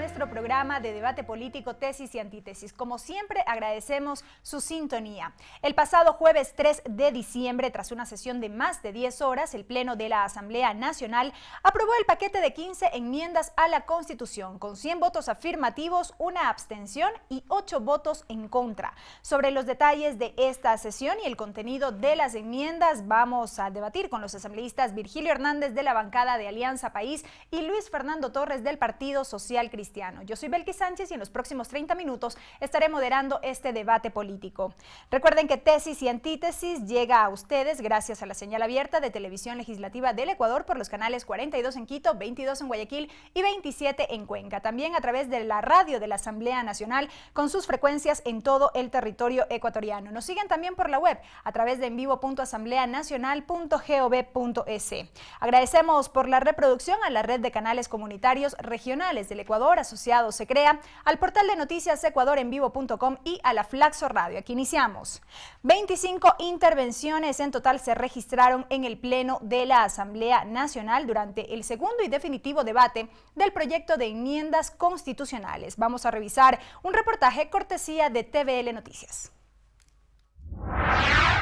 nuestro programa de debate político Tesis y Antítesis. Como siempre, agradecemos su sintonía. El pasado jueves 3 de diciembre, tras una sesión de más de 10 horas, el Pleno de la Asamblea Nacional aprobó el paquete de 15 enmiendas a la Constitución, con 100 votos afirmativos, una abstención y 8 votos en contra. Sobre los detalles de esta sesión y el contenido de las enmiendas, vamos a debatir con los asambleístas Virgilio Hernández de la bancada de Alianza País y Luis Fernando Torres del Partido Social Cristiano. Yo soy Belkis Sánchez y en los próximos 30 minutos estaré moderando este debate político. Recuerden que Tesis y Antítesis llega a ustedes gracias a la señal abierta de Televisión Legislativa del Ecuador por los canales 42 en Quito, 22 en Guayaquil y 27 en Cuenca. También a través de la radio de la Asamblea Nacional con sus frecuencias en todo el territorio ecuatoriano. Nos siguen también por la web a través de envivo.asambleanacional.gov.es. Agradecemos por la reproducción a la red de canales comunitarios regionales del Ecuador, asociados Se Crea, al portal de noticias ecuadorenvivo.com y a la Flaxo Radio. Aquí iniciamos. 25 intervenciones en total se registraron en el Pleno de la Asamblea Nacional durante el segundo y definitivo debate del proyecto de enmiendas constitucionales. Vamos a revisar un reportaje cortesía de TVL Noticias.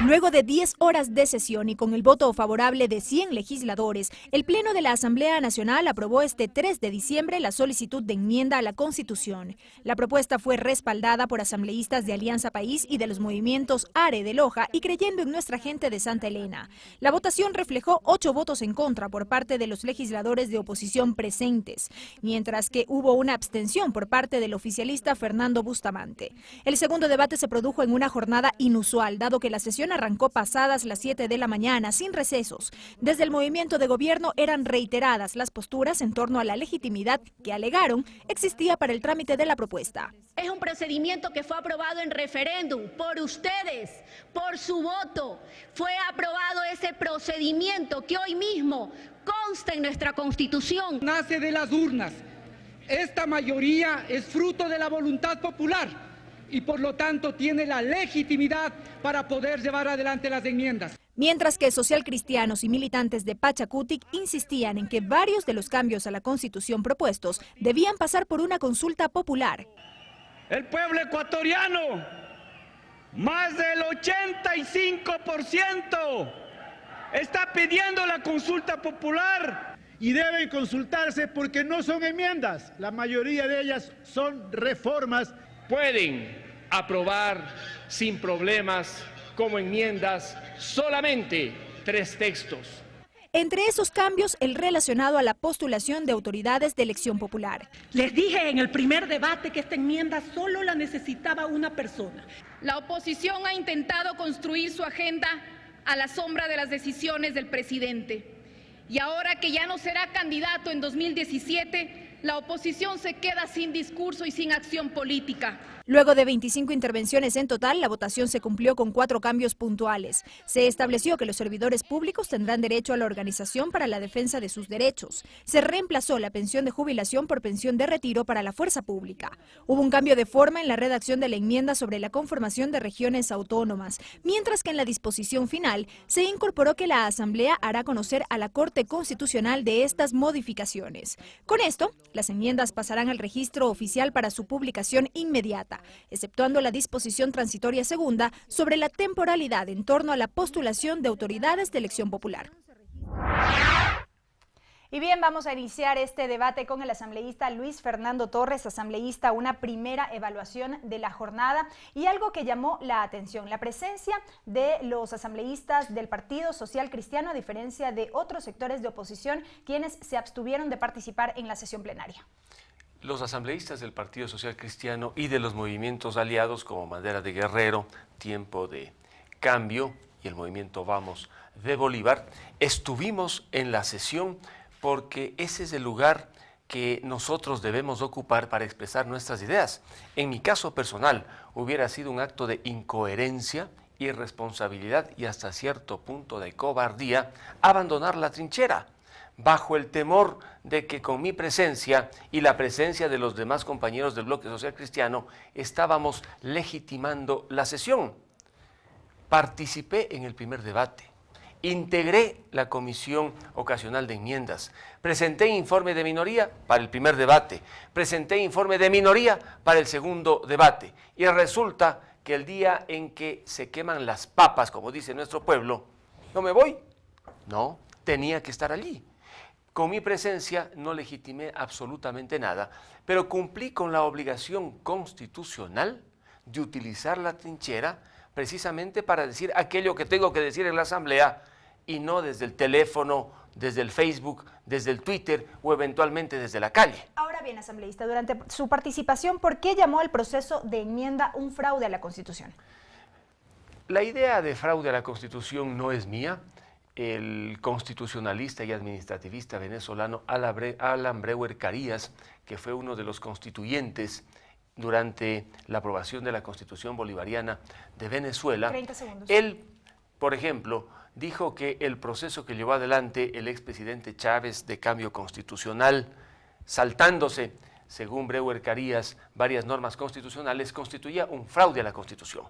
Luego de 10 horas de sesión y con el voto favorable de 100 legisladores, el Pleno de la Asamblea Nacional aprobó este 3 de diciembre la solicitud de enmienda a la Constitución. La propuesta fue respaldada por asambleístas de Alianza País y de los movimientos Are de Loja y Creyendo en Nuestra Gente de Santa Elena. La votación reflejó 8 votos en contra por parte de los legisladores de oposición presentes, mientras que hubo una abstención por parte del oficialista Fernando Bustamante. El segundo debate se produjo en una jornada inusual, dado que la sesión arrancó pasadas las 7 de la mañana, sin recesos. Desde el movimiento de gobierno eran reiteradas las posturas en torno a la legitimidad que alegaron existía para el trámite de la propuesta. Es un procedimiento que fue aprobado en referéndum por ustedes, por su voto. Fue aprobado ese procedimiento que hoy mismo consta en nuestra Constitución. Nace de las urnas. Esta mayoría es fruto de la voluntad popular y por lo tanto tiene la legitimidad para poder llevar adelante las enmiendas. Mientras que socialcristianos y militantes de Pachacutic insistían en que varios de los cambios a la Constitución propuestos debían pasar por una consulta popular. El pueblo ecuatoriano, más del 85%, está pidiendo la consulta popular. Y deben consultarse porque no son enmiendas, la mayoría de ellas son reformas. Pueden aprobar sin problemas como enmiendas solamente 3 textos. Entre esos cambios, el relacionado a la postulación de autoridades de elección popular. Les dije en el primer debate que esta enmienda solo la necesitaba una persona. La oposición ha intentado construir su agenda a la sombra de las decisiones del presidente. Y ahora que ya no será candidato en 2017, la oposición se queda sin discurso y sin acción política. Luego de 25 intervenciones en total, la votación se cumplió con 4 cambios puntuales. Se estableció que los servidores públicos tendrán derecho a la organización para la defensa de sus derechos. Se reemplazó la pensión de jubilación por pensión de retiro para la fuerza pública. Hubo un cambio de forma en la redacción de la enmienda sobre la conformación de regiones autónomas, mientras que en la disposición final se incorporó que la Asamblea hará conocer a la Corte Constitucional de estas modificaciones. Con esto, las enmiendas pasarán al registro oficial para su publicación inmediata, exceptuando la disposición transitoria segunda sobre la temporalidad en torno a la postulación de autoridades de elección popular. Y bien, vamos a iniciar este debate con el asambleísta Luis Fernando Torres, asambleísta, una primera evaluación de la jornada y algo que llamó la atención, la presencia de los asambleístas del Partido Social Cristiano, a diferencia de otros sectores de oposición, quienes se abstuvieron de participar en la sesión plenaria. Los asambleístas del Partido Social Cristiano y de los movimientos aliados como Bandera de Guerrero, Tiempo de Cambio y el movimiento Vamos de Bolívar, estuvimos en la sesión porque ese es el lugar que nosotros debemos ocupar para expresar nuestras ideas. En mi caso personal, hubiera sido un acto de incoherencia, irresponsabilidad y hasta cierto punto de cobardía abandonar la trinchera, bajo el temor de que con mi presencia y la presencia de los demás compañeros del Bloque Social Cristiano estábamos legitimando la sesión. Participé en el primer debate integré la Comisión Ocasional de Enmiendas, presenté informe de minoría para el primer debate, presenté informe de minoría para el segundo debate, y resulta que el día en que se queman las papas, como dice nuestro pueblo, no me voy. No, tenía que estar allí. Con mi presencia no legitimé absolutamente nada, pero cumplí con la obligación constitucional de utilizar la trinchera precisamente para decir aquello que tengo que decir en la Asamblea y no desde el teléfono, desde el Facebook, desde el Twitter o eventualmente desde la calle. Ahora bien, asambleísta, durante su participación, ¿por qué llamó al proceso de enmienda un fraude a la Constitución? La idea de fraude a la Constitución no es mía. El constitucionalista y administrativista venezolano Alan Brewer Carías, que fue uno de los constituyentes durante la aprobación de la Constitución Bolivariana de Venezuela, 30 segundos. Él, por ejemplo, dijo que el proceso que llevó adelante el expresidente Chávez de cambio constitucional, saltándose, según Brewer Carías, varias normas constitucionales, constituía un fraude a la Constitución.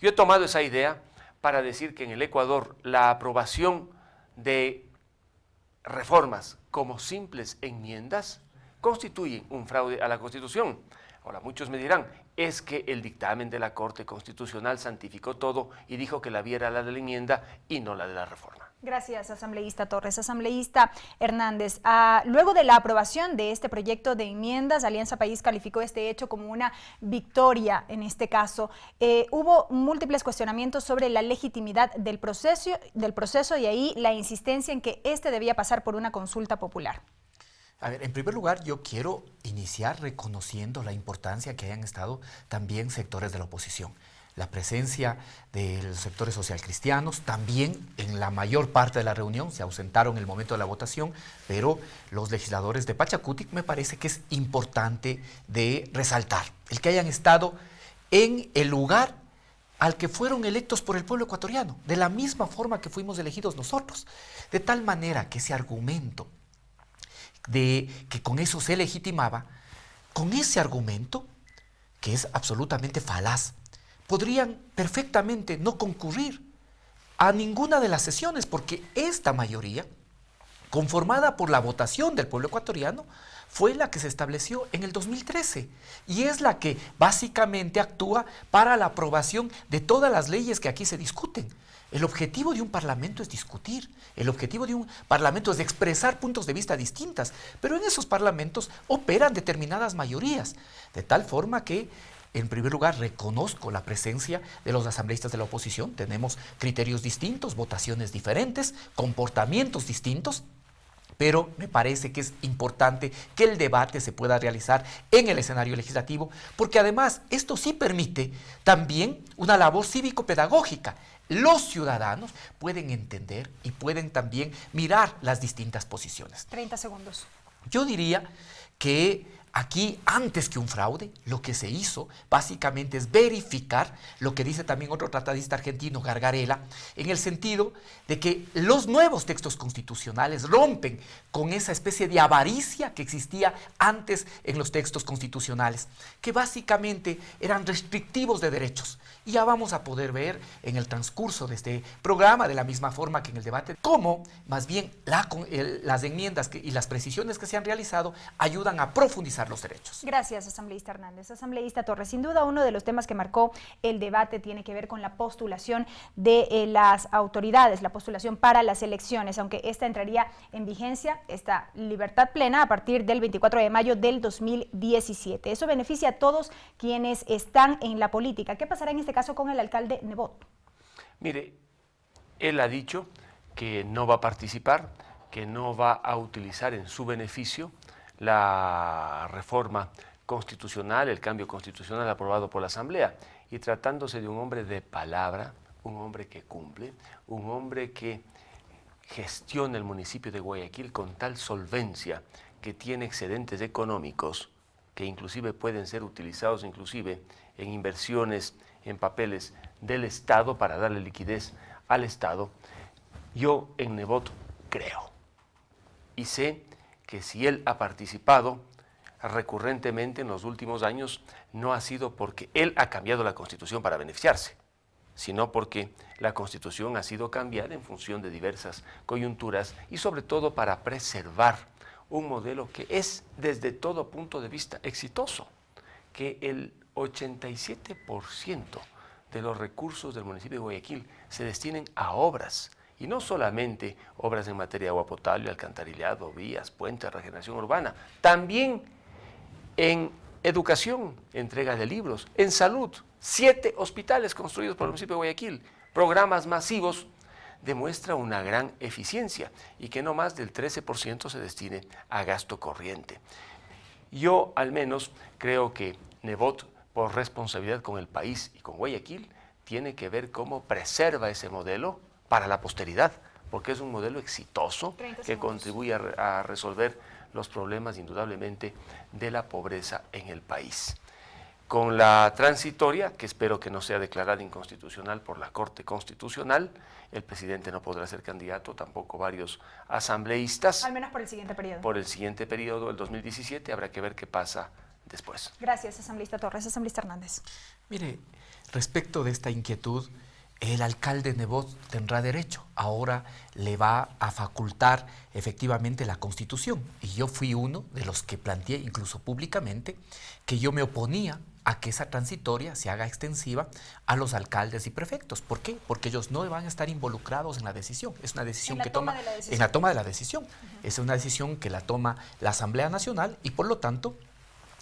Yo he tomado esa idea para decir que en el Ecuador la aprobación de reformas como simples enmiendas constituyen un fraude a la Constitución. Ahora, muchos me dirán, es que el dictamen de la Corte Constitucional santificó todo y dijo que la vía era la de la enmienda y no la de la reforma. Gracias, asambleísta Torres. Asambleísta Hernández, luego de la aprobación de este proyecto de enmiendas, Alianza País calificó este hecho como una victoria en este caso. Hubo múltiples cuestionamientos sobre la legitimidad del proceso y ahí la insistencia en que este debía pasar por una consulta popular. A ver, en primer lugar, yo quiero iniciar reconociendo la importancia que hayan estado también sectores de la oposición. La presencia de los sectores socialcristianos, también en la mayor parte de la reunión, se ausentaron en el momento de la votación, pero los legisladores de Pachacutic me parece que es importante de resaltar. El que hayan estado en el lugar al que fueron electos por el pueblo ecuatoriano, de la misma forma que fuimos elegidos nosotros. De tal manera que ese argumento de que con eso se legitimaba, con ese argumento, que es absolutamente falaz, podrían perfectamente no concurrir a ninguna de las sesiones, porque esta mayoría, conformada por la votación del pueblo ecuatoriano, fue la que se estableció en el 2013 y es la que básicamente actúa para la aprobación de todas las leyes que aquí se discuten. El objetivo de un parlamento es discutir, el objetivo de un parlamento es expresar puntos de vista distintas, pero en esos parlamentos operan determinadas mayorías, de tal forma que, en primer lugar, reconozco la presencia de los asambleístas de la oposición, tenemos criterios distintos, votaciones diferentes, comportamientos distintos, pero me parece que es importante que el debate se pueda realizar en el escenario legislativo, porque además esto sí permite también una labor cívico-pedagógica. Los ciudadanos pueden entender y pueden también mirar las distintas posiciones. 30 segundos. Yo diría que aquí, antes que un fraude, lo que se hizo básicamente es verificar lo que dice también otro tratadista argentino, Gargarella, en el sentido de que los nuevos textos constitucionales rompen con esa especie de avaricia que existía antes en los textos constitucionales, que básicamente eran restrictivos de derechos. Y ya vamos a poder ver en el transcurso de este programa, de la misma forma que en el debate, cómo más bien las enmiendas y las precisiones que se han realizado ayudan a profundizar los derechos. Gracias, asambleísta Hernández. Asambleísta Torres, sin duda uno de los temas que marcó el debate tiene que ver con la postulación de las autoridades, la postulación para las elecciones, aunque esta entraría en vigencia, esta libertad plena, a partir del 24 de mayo del 2017. Eso beneficia a todos quienes están en la política. ¿Qué pasará en este caso con el alcalde Nebot? Mire, él ha dicho que no va a participar, que no va a utilizar en su beneficio la reforma constitucional, el cambio constitucional aprobado por la Asamblea, y tratándose de un hombre de palabra, un hombre que cumple, un hombre que gestiona el municipio de Guayaquil con tal solvencia, que tiene excedentes económicos que inclusive pueden ser utilizados inclusive en inversiones, en papeles del Estado para darle liquidez al Estado. Yo en Nebot creo y sé que si él ha participado recurrentemente en los últimos años, no ha sido porque él ha cambiado la Constitución para beneficiarse. sino porque la Constitución ha sido cambiada en función de diversas coyunturas y sobre todo para preservar un modelo que es desde todo punto de vista exitoso, que el 87% de los recursos del municipio de Guayaquil se destinen a obras, y no solamente obras en materia de agua potable, alcantarillado, vías, puentes, regeneración urbana, también en educación, entrega de libros, en salud, 7 hospitales construidos por el municipio de Guayaquil, programas masivos, demuestra una gran eficiencia y que no más del 13% se destine a gasto corriente. Yo al menos creo que Nebot, por responsabilidad con el país y con Guayaquil, tiene que ver cómo preserva ese modelo para la posteridad, porque es un modelo exitoso que contribuye a resolver los problemas indudablemente de la pobreza en el país. Con la transitoria, que espero que no sea declarada inconstitucional por la Corte Constitucional, el presidente no podrá ser candidato, tampoco varios asambleístas. Al menos por el siguiente periodo. Por el siguiente periodo, el 2017, habrá que ver qué pasa después. Gracias, asambleísta Torres. Asambleísta Hernández. Mire, respecto de esta inquietud, el alcalde Nebot tendrá derecho. Ahora le va a facultar efectivamente la Constitución. Y yo fui uno de los que planteé, incluso públicamente, que yo me oponía a que esa transitoria se haga extensiva a los alcaldes y prefectos. ¿Por qué? Porque ellos no van a estar involucrados en la decisión. Es una decisión que toma en la toma de la decisión. Es una decisión que la toma la Asamblea Nacional y por lo tanto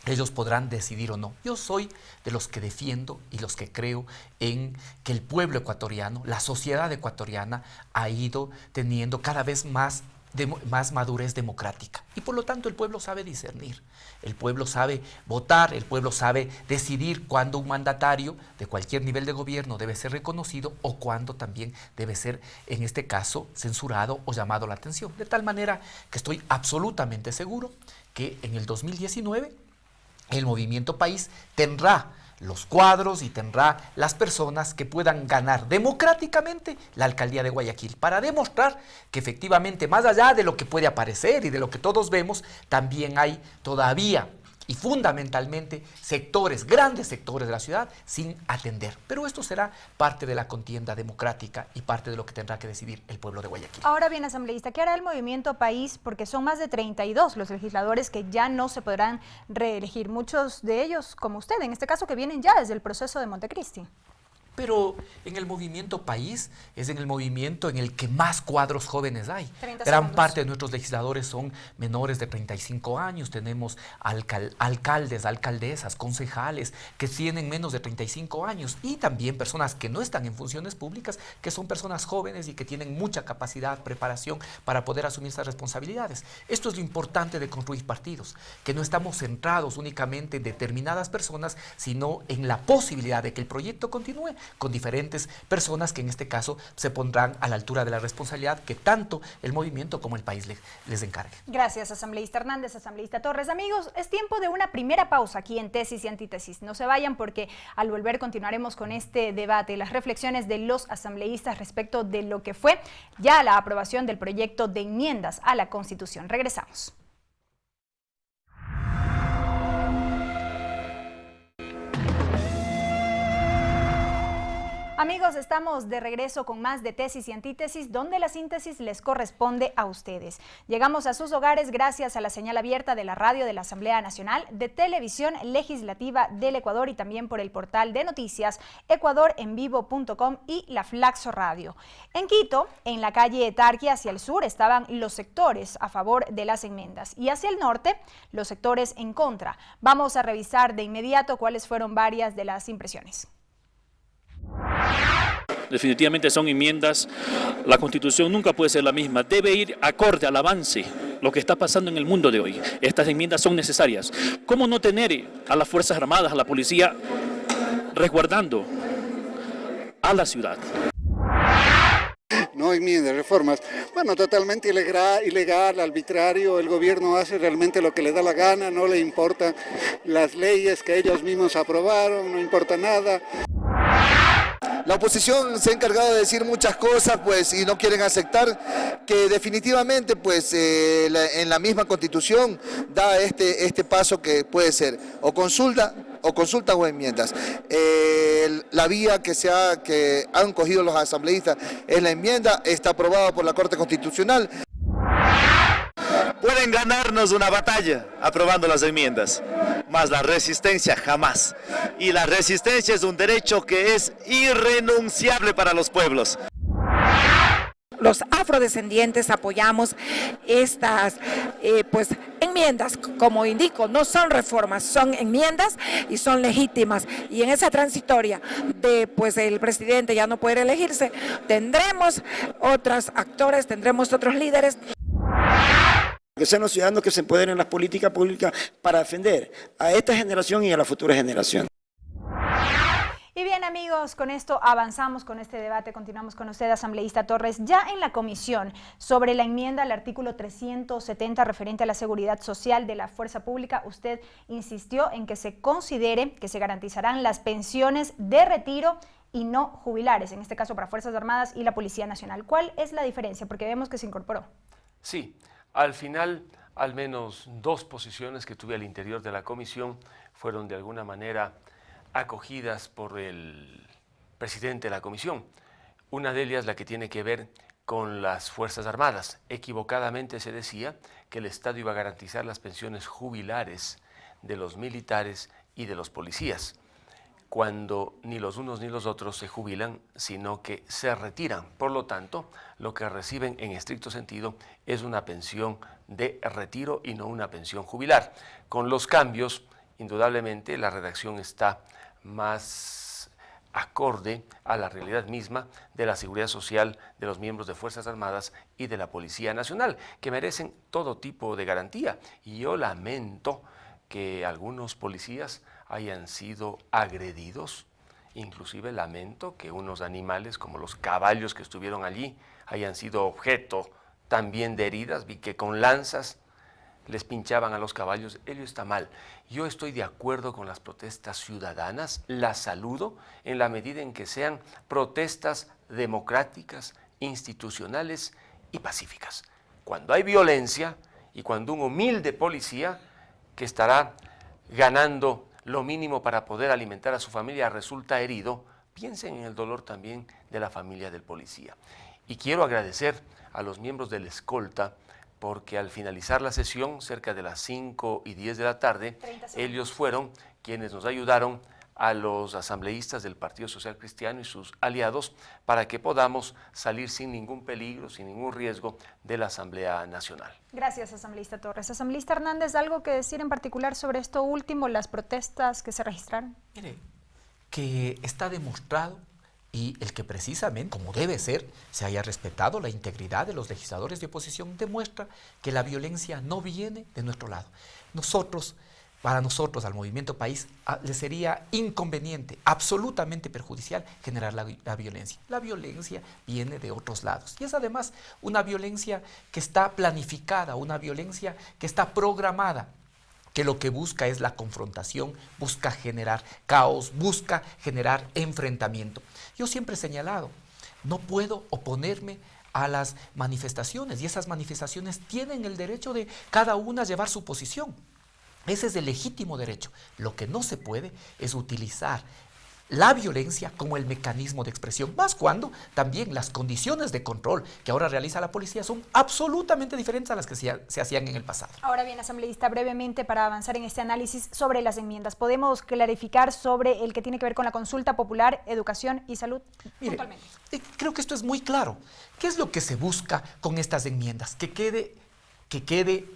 ellos podrán decidir o no. Yo soy de los que defiendo y los que creo en que el pueblo ecuatoriano, la sociedad ecuatoriana ha ido teniendo cada vez más madurez democrática. Y por lo tanto el pueblo sabe discernir, el pueblo sabe votar, el pueblo sabe decidir cuándo un mandatario de cualquier nivel de gobierno debe ser reconocido o cuándo también debe ser, en este caso, censurado o llamado la atención. De tal manera que estoy absolutamente seguro que en el 2019 el Movimiento País tendrá los cuadros y tendrá las personas que puedan ganar democráticamente la alcaldía de Guayaquil para demostrar que efectivamente, más allá de lo que puede aparecer y de lo que todos vemos, también hay todavía y fundamentalmente sectores, grandes sectores de la ciudad sin atender. Pero esto será parte de la contienda democrática y parte de lo que tendrá que decidir el pueblo de Guayaquil. Ahora bien, asambleísta, ¿qué hará el Movimiento País? Porque son más de 32 los legisladores que ya no se podrán reelegir. Muchos de ellos, como usted, en este caso, que vienen ya desde el proceso de Montecristi. Pero en el Movimiento País es en el movimiento en el que más cuadros jóvenes hay. Gran parte de nuestros legisladores son menores de 35 años, tenemos alcaldes, alcaldesas, concejales que tienen menos de 35 años y también personas que no están en funciones públicas, que son personas jóvenes y que tienen mucha capacidad, preparación para poder asumir estas responsabilidades. Esto es lo importante de construir partidos, que no estamos centrados únicamente en determinadas personas, sino en la posibilidad de que el proyecto continúe con diferentes personas que en este caso se pondrán a la altura de la responsabilidad que tanto el movimiento como el país les encargue. Gracias, asambleísta Hernández, asambleísta Torres. Amigos, es tiempo de una primera pausa aquí en Tesis y Antítesis. No se vayan porque al volver continuaremos con este debate y las reflexiones de los asambleístas respecto de lo que fue ya la aprobación del proyecto de enmiendas a la Constitución. Regresamos. Amigos, estamos de regreso con más de Tesis y Antítesis, donde la síntesis les corresponde a ustedes. Llegamos a sus hogares gracias a la señal abierta de la radio de la Asamblea Nacional, de Televisión Legislativa del Ecuador y también por el portal de noticias ecuadorenvivo.com y la Flaxo Radio. En Quito, en la calle Tarqui hacia el sur, estaban los sectores a favor de las enmiendas y hacia el norte, los sectores en contra. Vamos a revisar de inmediato cuáles fueron varias de las impresiones. Definitivamente son enmiendas, la Constitución nunca puede ser la misma, debe ir acorde al avance, lo que está pasando en el mundo de hoy. Estas enmiendas son necesarias. ¿Cómo no tener a las Fuerzas Armadas, a la policía, resguardando a la ciudad? No enmiendas, reformas. Bueno, totalmente ilegal, arbitrario. El gobierno hace realmente lo que le da la gana, no le importan las leyes que ellos mismos aprobaron, no importa nada. La oposición se ha encargado de decir muchas cosas, pues, y no quieren aceptar que definitivamente, pues, en la misma Constitución da este paso que puede ser o consulta o enmiendas. la vía que han cogido los asambleístas es la enmienda, está aprobada por la Corte Constitucional. Pueden ganarnos una batalla aprobando las enmiendas, mas la resistencia jamás. Y la resistencia es un derecho que es irrenunciable para los pueblos. Los afrodescendientes apoyamos estas enmiendas, como indico, no son reformas, son enmiendas y son legítimas. Y en esa transitoria de el presidente ya no poder elegirse, tendremos otros actores, tendremos otros líderes. Que sean los ciudadanos que se empoderen en las políticas públicas para defender a esta generación y a la futura generación. Y bien, amigos, con esto avanzamos con este debate. Continuamos con usted, asambleísta Torres. Ya en la comisión sobre la enmienda al artículo 370 referente a la seguridad social de la fuerza pública, usted insistió en que se considere que se garantizarán las pensiones de retiro y no jubilares, en este caso para Fuerzas Armadas y la Policía Nacional. ¿Cuál es la diferencia? Porque vemos que se incorporó. Sí, al final, al menos dos posiciones que tuve al interior de la comisión fueron de alguna manera acogidas por el presidente de la comisión. Una de ellas la que tiene que ver con las Fuerzas Armadas. Equivocadamente se decía que el Estado iba a garantizar las pensiones jubilares de los militares y de los policías, cuando ni los unos ni los otros se jubilan, sino que se retiran. Por lo tanto, lo que reciben en estricto sentido es una pensión de retiro y no una pensión jubilar. Con los cambios, indudablemente, la redacción está más acorde a la realidad misma de la seguridad social de los miembros de Fuerzas Armadas y de la Policía Nacional, que merecen todo tipo de garantía. Y yo lamento que algunos policías hayan sido agredidos, inclusive lamento que unos animales como los caballos que estuvieron allí hayan sido objeto también de heridas. Vi que con lanzas les pinchaban a los caballos. Ello está mal. Yo estoy de acuerdo con las protestas ciudadanas, las saludo en la medida en que sean protestas democráticas, institucionales y pacíficas. Cuando hay violencia y cuando un humilde policía que estará ganando lo mínimo para poder alimentar a su familia resulta herido, piensen en el dolor también de la familia del policía. Y quiero agradecer a los miembros de la escolta, porque al finalizar la sesión, cerca de las 5:10 de la tarde, ellos fueron quienes nos ayudaron a los asambleístas del Partido Social Cristiano y sus aliados para que podamos salir sin ningún peligro, sin ningún riesgo de la Asamblea Nacional. Gracias, asambleísta Torres. Asambleísta Hernández, ¿algo que decir en particular sobre esto último, las protestas que se registraron? Mire, que está demostrado y el que precisamente, como debe ser, se haya respetado la integridad de los legisladores de oposición, demuestra que la violencia no viene de nuestro lado. Para nosotros, al Movimiento País, le sería inconveniente, absolutamente perjudicial, generar la violencia. La violencia viene de otros lados y es además una violencia que está planificada, una violencia que está programada, que lo que busca es la confrontación, busca generar caos, busca generar enfrentamiento. Yo siempre he señalado, no puedo oponerme a las manifestaciones y esas manifestaciones tienen el derecho de cada una llevar su posición. Ese es el legítimo derecho. Lo que no se puede es utilizar la violencia como el mecanismo de expresión, más cuando también las condiciones de control que ahora realiza la policía son absolutamente diferentes a las que se hacían en el pasado. Ahora bien, asambleísta, brevemente para avanzar en este análisis sobre las enmiendas, ¿podemos clarificar sobre el que tiene que ver con la consulta popular, educación y salud? Mire, creo que esto es muy claro. ¿Qué es lo que se busca con estas enmiendas? Que quede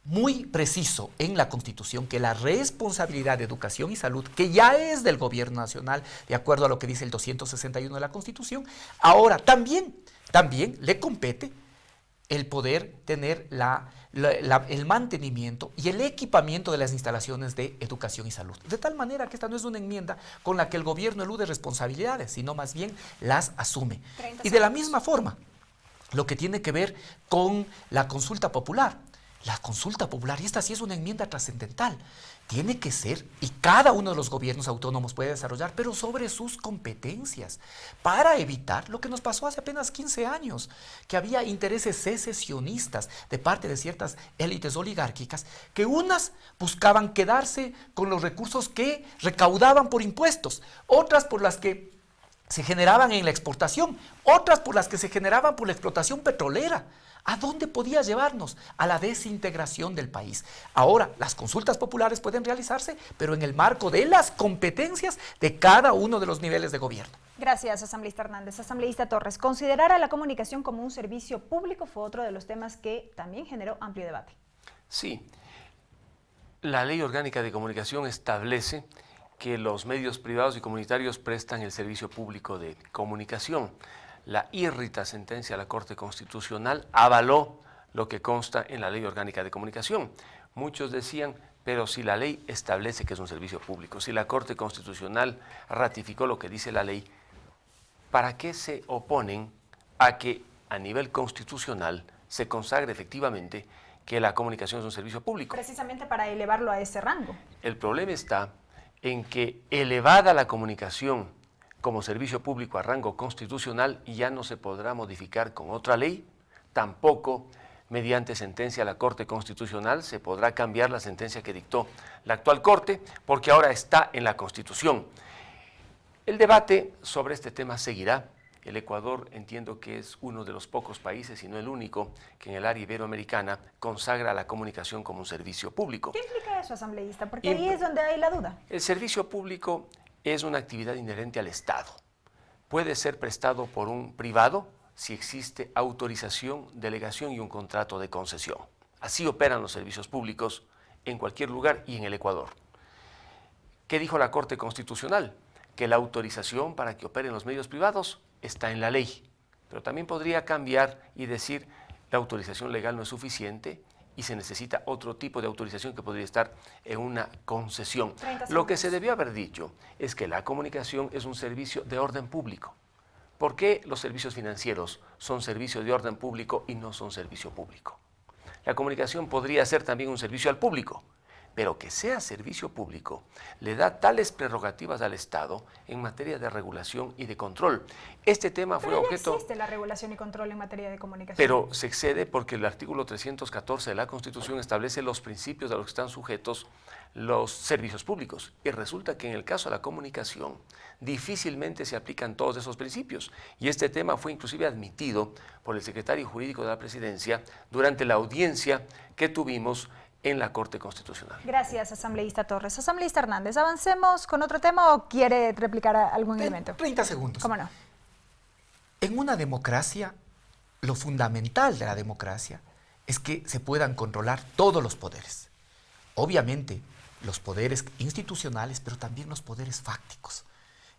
muy preciso en la Constitución que la responsabilidad de educación y salud, que ya es del Gobierno Nacional, de acuerdo a lo que dice el 261 de la Constitución, ahora también le compete el poder tener el mantenimiento y el equipamiento de las instalaciones de educación y salud. De tal manera que esta no es una enmienda con la que el gobierno elude responsabilidades, sino más bien las asume. Y de la misma forma, lo que tiene que ver con la consulta popular. La consulta popular, y esta sí es una enmienda trascendental, tiene que ser, y cada uno de los gobiernos autónomos puede desarrollar, pero sobre sus competencias, para evitar lo que nos pasó hace apenas 15 años, que había intereses secesionistas de parte de ciertas élites oligárquicas, que unas buscaban quedarse con los recursos que recaudaban por impuestos, otras por las que se generaban en la exportación, otras por las que se generaban por la explotación petrolera. ¿A dónde podía llevarnos? A la desintegración del país. Ahora, las consultas populares pueden realizarse, pero en el marco de las competencias de cada uno de los niveles de gobierno. Gracias, asambleísta Hernández. Asambleísta Torres, considerar a la comunicación como un servicio público fue otro de los temas que también generó amplio debate. Sí, la Ley Orgánica de Comunicación establece que los medios privados y comunitarios prestan el servicio público de comunicación. La irrita sentencia de la Corte Constitucional avaló lo que consta en la Ley Orgánica de Comunicación. Muchos decían, pero si la ley establece que es un servicio público, si la Corte Constitucional ratificó lo que dice la ley, ¿para qué se oponen a que a nivel constitucional se consagre efectivamente que la comunicación es un servicio público? Precisamente para elevarlo a ese rango. El problema está en que elevada la comunicación como servicio público a rango constitucional ya no se podrá modificar con otra ley, tampoco mediante sentencia de la Corte Constitucional se podrá cambiar la sentencia que dictó la actual Corte, porque ahora está en la Constitución. El debate sobre este tema seguirá. El Ecuador entiendo que es uno de los pocos países, y no el único, que en el área iberoamericana consagra la comunicación como un servicio público. ¿Qué implica eso, asambleísta? Porque ahí es donde hay la duda. El servicio público es una actividad inherente al Estado. Puede ser prestado por un privado si existe autorización, delegación y un contrato de concesión. Así operan los servicios públicos en cualquier lugar y en el Ecuador. ¿Qué dijo la Corte Constitucional? Que la autorización para que operen los medios privados está en la ley, pero también podría cambiar y decir la autorización legal no es suficiente y se necesita otro tipo de autorización que podría estar en una concesión. Lo que se debió haber dicho es que la comunicación es un servicio de orden público. ¿Por qué los servicios financieros son servicios de orden público y no son servicio público? La comunicación podría ser también un servicio al público, pero que sea servicio público le da tales prerrogativas al Estado en materia de regulación y de control. Este tema fue objeto... No existe la regulación y control en materia de comunicación. Pero se excede porque el artículo 314 de la Constitución establece los principios a los que están sujetos los servicios públicos. Y resulta que en el caso de la comunicación difícilmente se aplican todos esos principios. Y este tema fue inclusive admitido por el secretario jurídico de la Presidencia durante la audiencia que tuvimos en la Corte Constitucional. Gracias, asambleísta Torres. Asambleísta Hernández, ¿avancemos con otro tema o quiere replicar algún elemento? 30 segundos. ¿Cómo no? En una democracia, lo fundamental de la democracia es que se puedan controlar todos los poderes. Obviamente, los poderes institucionales, pero también los poderes fácticos.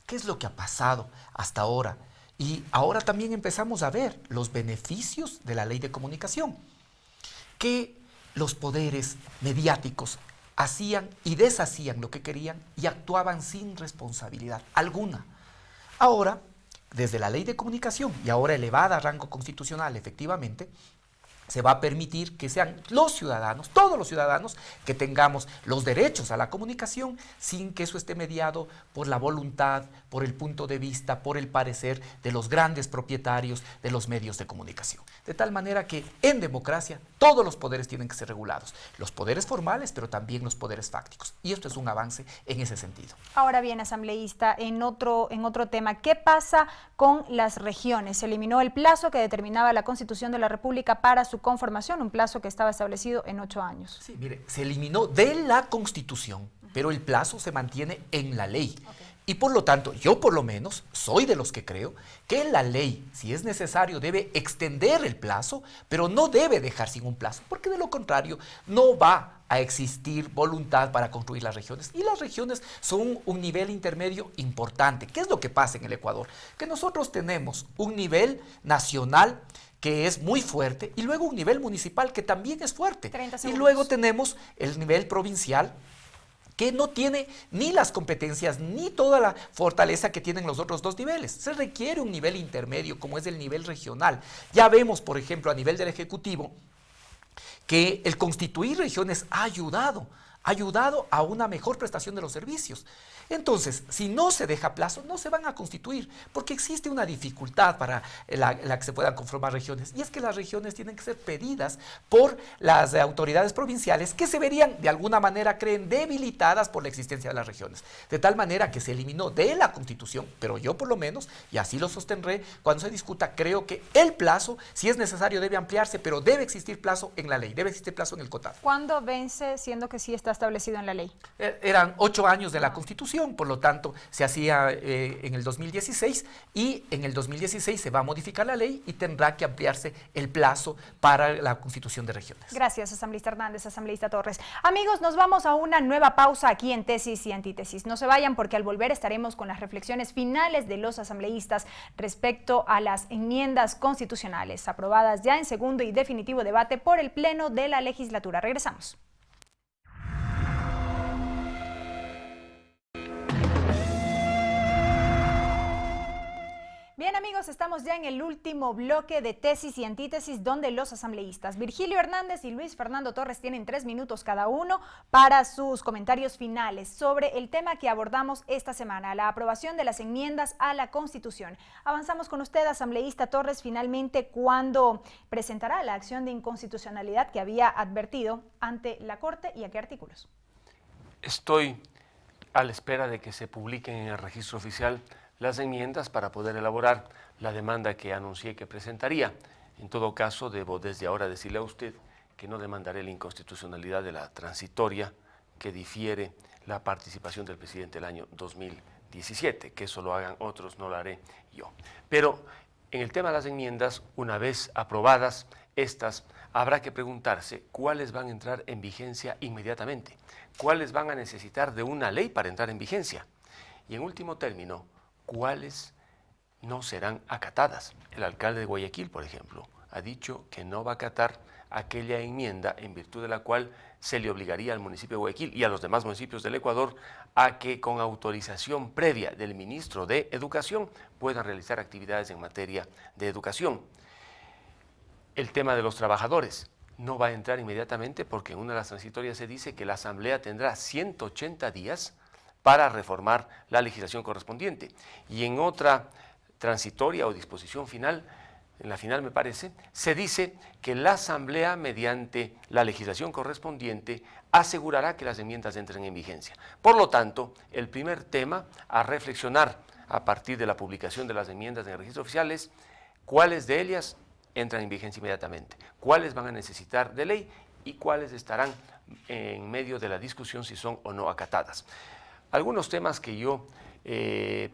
¿Qué es lo que ha pasado hasta ahora? Y ahora también empezamos a ver los beneficios de la ley de comunicación, que los poderes mediáticos hacían y deshacían lo que querían y actuaban sin responsabilidad alguna. Ahora, desde la ley de comunicación y ahora elevada a rango constitucional, efectivamente, se va a permitir que sean los ciudadanos, todos los ciudadanos, que tengamos los derechos a la comunicación sin que eso esté mediado por la voluntad, por el punto de vista, por el parecer de los grandes propietarios de los medios de comunicación. De tal manera que en democracia todos los poderes tienen que ser regulados, los poderes formales, pero también los poderes fácticos. Y esto es un avance en ese sentido. Ahora bien, asambleísta, en otro tema, ¿qué pasa con las regiones? Se eliminó el plazo que determinaba la Constitución de la República para su conformación, un plazo que estaba establecido en 8 años. Sí, mire, se eliminó de la Constitución, pero el plazo se mantiene en la ley. Y por lo tanto, yo por lo menos soy de los que creo que la ley, si es necesario, debe extender el plazo, pero no debe dejar sin un plazo, porque de lo contrario no va a existir voluntad para construir las regiones. Y las regiones son un nivel intermedio importante. ¿Qué es lo que pasa en el Ecuador? Que nosotros tenemos un nivel nacional que es muy fuerte y luego un nivel municipal que también es fuerte. Y luego tenemos el nivel provincial, que no tiene ni las competencias ni toda la fortaleza que tienen los otros dos niveles. Se requiere un nivel intermedio como es el nivel regional. Ya vemos, por ejemplo, a nivel del Ejecutivo, que el constituir regiones ha ayudado ayudado a una mejor prestación de los servicios. Entonces, si no se deja plazo, no se van a constituir, porque existe una dificultad para la que se puedan conformar regiones, y es que las regiones tienen que ser pedidas por las autoridades provinciales, que se verían, de alguna manera, creen, debilitadas por la existencia de las regiones, de tal manera que se eliminó de la Constitución, pero yo por lo menos, y así lo sostendré, cuando se discuta, creo que el plazo, si es necesario, debe ampliarse, pero debe existir plazo en la ley, debe existir plazo en el COTAD. ¿Cuándo vence, siendo que sí está establecido en la ley? Eran 8 años de la Constitución, por lo tanto, se hacía en el 2016, y en el 2016 se va a modificar la ley y tendrá que ampliarse el plazo para la constitución de regiones. Gracias, asambleísta Hernández, asambleísta Torres. Amigos, nos vamos a una nueva pausa aquí en Tesis y Antítesis. No se vayan, porque al volver estaremos con las reflexiones finales de los asambleístas respecto a las enmiendas constitucionales aprobadas ya en segundo y definitivo debate por el Pleno de la legislatura. Regresamos. Bien, amigos, estamos ya en el último bloque de Tesis y Antítesis, donde los asambleístas Virgilio Hernández y Luis Fernando Torres tienen 3 minutos cada uno para sus comentarios finales sobre el tema que abordamos esta semana, la aprobación de las enmiendas a la Constitución. Avanzamos con usted, asambleísta Torres, finalmente, ¿cuándo presentará la acción de inconstitucionalidad que había advertido ante la Corte y a qué artículos? Estoy a la espera de que se publiquen en el registro oficial las enmiendas para poder elaborar la demanda que anuncié que presentaría. En todo caso, debo desde ahora decirle a usted que no demandaré la inconstitucionalidad de la transitoria que difiere la participación del presidente el año 2017, que eso lo hagan otros, no lo haré yo. Pero en el tema de las enmiendas, una vez aprobadas estas, habrá que preguntarse cuáles van a entrar en vigencia inmediatamente, cuáles van a necesitar de una ley para entrar en vigencia, y en último término, cuáles no serán acatadas. El alcalde de Guayaquil, por ejemplo, ha dicho que no va a acatar aquella enmienda en virtud de la cual se le obligaría al municipio de Guayaquil y a los demás municipios del Ecuador a que con autorización previa del ministro de Educación puedan realizar actividades en materia de educación. El tema de los trabajadores no va a entrar inmediatamente porque en una de las transitorias se dice que la Asamblea tendrá 180 días para reformar la legislación correspondiente. Y en otra transitoria o disposición final, en la final me parece, se dice que la Asamblea, mediante la legislación correspondiente, asegurará que las enmiendas entren en vigencia. Por lo tanto, el primer tema a reflexionar a partir de la publicación de las enmiendas en el registro oficial es cuáles de ellas entran en vigencia inmediatamente, cuáles van a necesitar de ley y cuáles estarán en medio de la discusión si son o no acatadas. Algunos temas que yo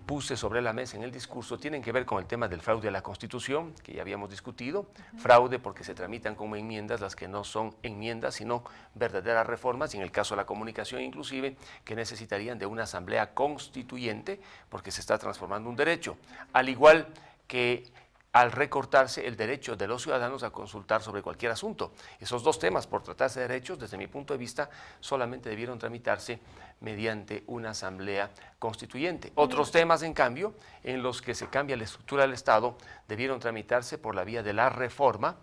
puse sobre la mesa en el discurso tienen que ver con el tema del fraude a la Constitución, que ya habíamos discutido. Fraude porque se tramitan como enmiendas las que no son enmiendas, sino verdaderas reformas, y en el caso de la comunicación inclusive, que necesitarían de una asamblea constituyente porque se está transformando un derecho, al igual que al recortarse el derecho de los ciudadanos a consultar sobre cualquier asunto. Esos dos temas, por tratarse de derechos, desde mi punto de vista, solamente debieron tramitarse mediante una asamblea constituyente. Otros temas, en cambio, en los que se cambia la estructura del Estado, debieron tramitarse por la vía de la reforma,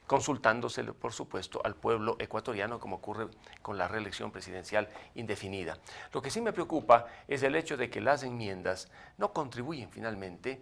consultándose, por supuesto, al pueblo ecuatoriano, como ocurre con la reelección presidencial indefinida. Lo que sí me preocupa es el hecho de que las enmiendas no contribuyen finalmente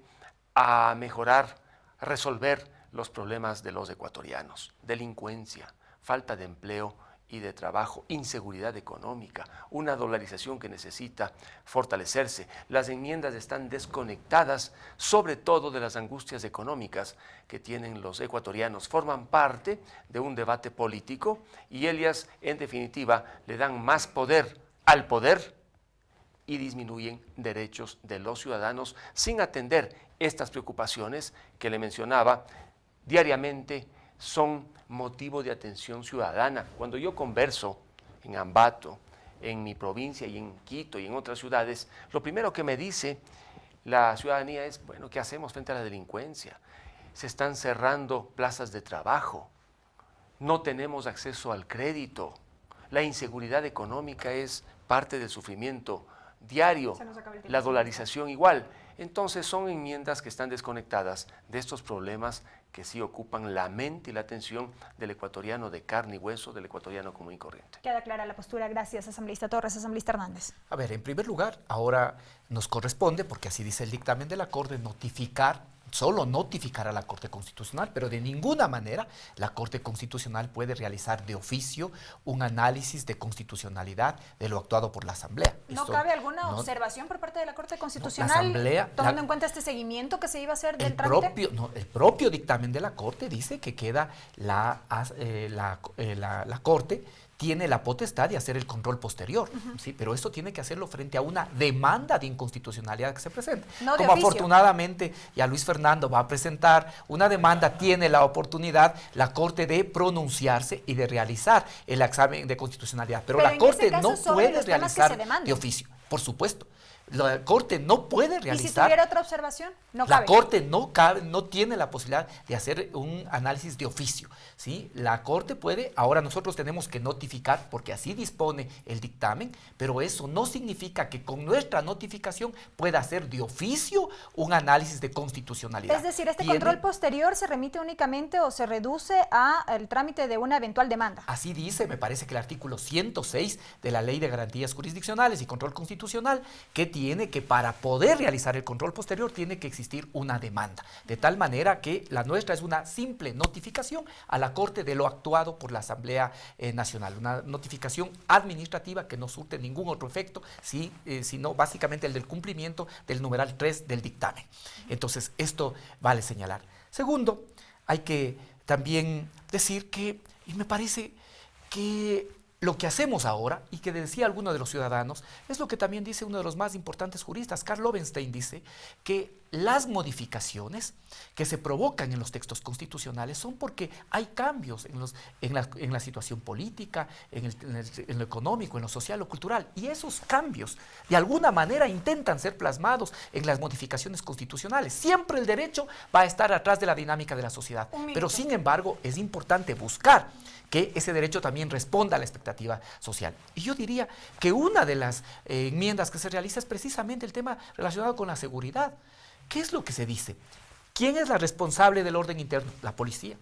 a mejorar, a resolver los problemas de los ecuatorianos: delincuencia, falta de empleo y de trabajo, inseguridad económica, una dolarización que necesita fortalecerse. Las enmiendas están desconectadas, sobre todo de las angustias económicas que tienen los ecuatorianos. Forman parte de un debate político y ellas, en definitiva, le dan más poder al poder y disminuyen derechos de los ciudadanos sin atender estas preocupaciones que le mencionaba diariamente. Son motivo de atención ciudadana. Cuando yo converso en Ambato, en mi provincia y en Quito y en otras ciudades, lo primero que me dice la ciudadanía es, bueno, ¿qué hacemos frente a la delincuencia? Se están cerrando plazas de trabajo, no tenemos acceso al crédito, la inseguridad económica es parte del sufrimiento diario, la dolarización igual. Entonces son enmiendas que están desconectadas de estos problemas que sí ocupan la mente y la atención del ecuatoriano de carne y hueso, del ecuatoriano común y corriente. Queda clara la postura. Gracias, asambleísta Torres. Asambleísta Hernández. A ver, en primer lugar, ahora nos corresponde, porque así dice el dictamen de la Corte, solo notificar a la Corte Constitucional, pero de ninguna manera la Corte Constitucional puede realizar de oficio un análisis de constitucionalidad de lo actuado por la Asamblea. ¿No cabe alguna observación por parte de la Corte Constitucional, tomando en cuenta este seguimiento que se iba a hacer del trámite? El propio dictamen de la Corte dice que queda la Corte tiene la potestad de hacer el control posterior, ¿sí? Pero esto tiene que hacerlo frente a una demanda de inconstitucionalidad que se presenta. No Como afortunadamente ya Luis Fernando va a presentar una demanda, tiene la oportunidad la Corte de pronunciarse y de realizar el examen de constitucionalidad. Pero la Corte no puede realizar de oficio, por supuesto. La Corte no puede realizar... ¿Y si tuviera otra observación? No cabe. La Corte no tiene la posibilidad de hacer un análisis de oficio, ¿sí? La Corte puede, ahora nosotros tenemos que notificar, porque así dispone el dictamen, pero eso no significa que con nuestra notificación pueda hacer de oficio un análisis de constitucionalidad. Es decir, ¿este control posterior se remite únicamente o se reduce al trámite de una eventual demanda? Así dice, me parece que el artículo 106 de la Ley de Garantías Jurisdiccionales y Control Constitucional, que tiene que para poder realizar el control posterior tiene que existir una demanda, de tal manera que la nuestra es una simple notificación a la Corte de lo actuado por la Asamblea Nacional, una notificación administrativa que no surte ningún otro efecto, sino básicamente el del cumplimiento del numeral 3 del dictamen. Entonces, esto vale señalar. Segundo, hay que también decir que, y me parece que lo que hacemos ahora, y que decía alguno de los ciudadanos, es lo que también dice uno de los más importantes juristas, Karl Lobenstein, dice que las modificaciones que se provocan en los textos constitucionales son porque hay cambios en la situación política, en lo económico, en lo social o cultural, y esos cambios de alguna manera intentan ser plasmados en las modificaciones constitucionales. Siempre el derecho va a estar atrás de la dinámica de la sociedad, pero sin embargo es importante buscar que ese derecho también responda a la expectativa social. Y yo diría que una de las enmiendas que se realiza es precisamente el tema relacionado con la seguridad. ¿Qué es lo que se dice? ¿Quién es la responsable del orden interno? La policía.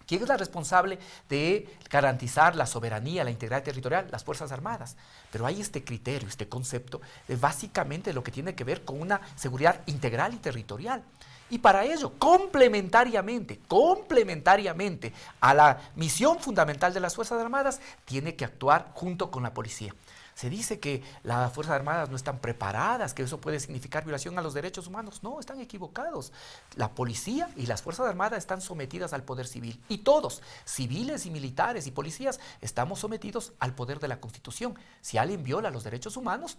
¿Quién es la responsable de garantizar la soberanía, la integridad territorial? Las Fuerzas Armadas. Pero hay este criterio, este concepto de básicamente lo que tiene que ver con una seguridad integral y territorial. Y para ello, complementariamente a la misión fundamental de las Fuerzas Armadas, tiene que actuar junto con la policía. Se dice que las Fuerzas Armadas no están preparadas, que eso puede significar violación a los derechos humanos. No, están equivocados. La policía y las Fuerzas Armadas están sometidas al poder civil. Y todos, civiles y militares y policías, estamos sometidos al poder de la Constitución. Si alguien viola los derechos humanos,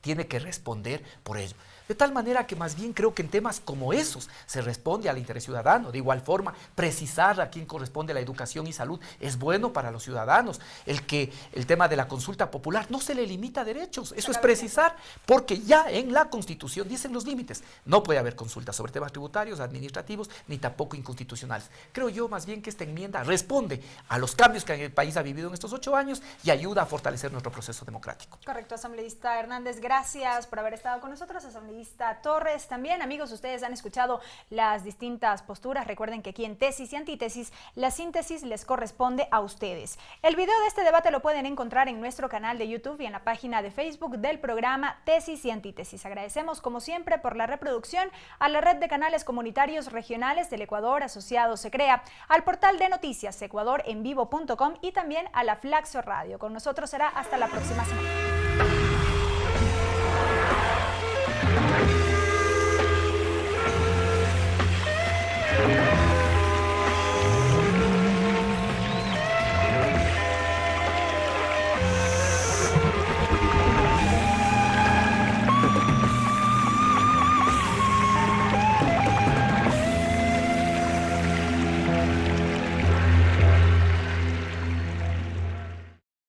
tiene que responder por ello. De tal manera que más bien creo que en temas como esos se responde al interés ciudadano. De igual forma, precisar a quién corresponde la educación y salud es bueno para los ciudadanos. El tema de la consulta popular no se le limita derechos, eso es precisar, porque ya en la Constitución dicen los límites. No puede haber consultas sobre temas tributarios, administrativos, ni tampoco inconstitucionales. Creo yo más bien que esta enmienda responde a los cambios que el país ha vivido en estos 8 años y ayuda a fortalecer nuestro proceso democrático. Correcto, asambleísta Hernández, gracias por haber estado con nosotros. Asambleísta Torres también. Amigos, ustedes han escuchado las distintas posturas. Recuerden que aquí en Tesis y Antítesis la síntesis les corresponde a ustedes. El video de este debate lo pueden encontrar en nuestro canal de YouTube y en la página de Facebook del programa Tesis y Antítesis. Agradecemos como siempre por la reproducción a la red de canales comunitarios regionales del Ecuador asociado SECREA, al portal de noticias ecuadorenvivo.com y también a la Flaxo Radio. Con nosotros será hasta la próxima semana.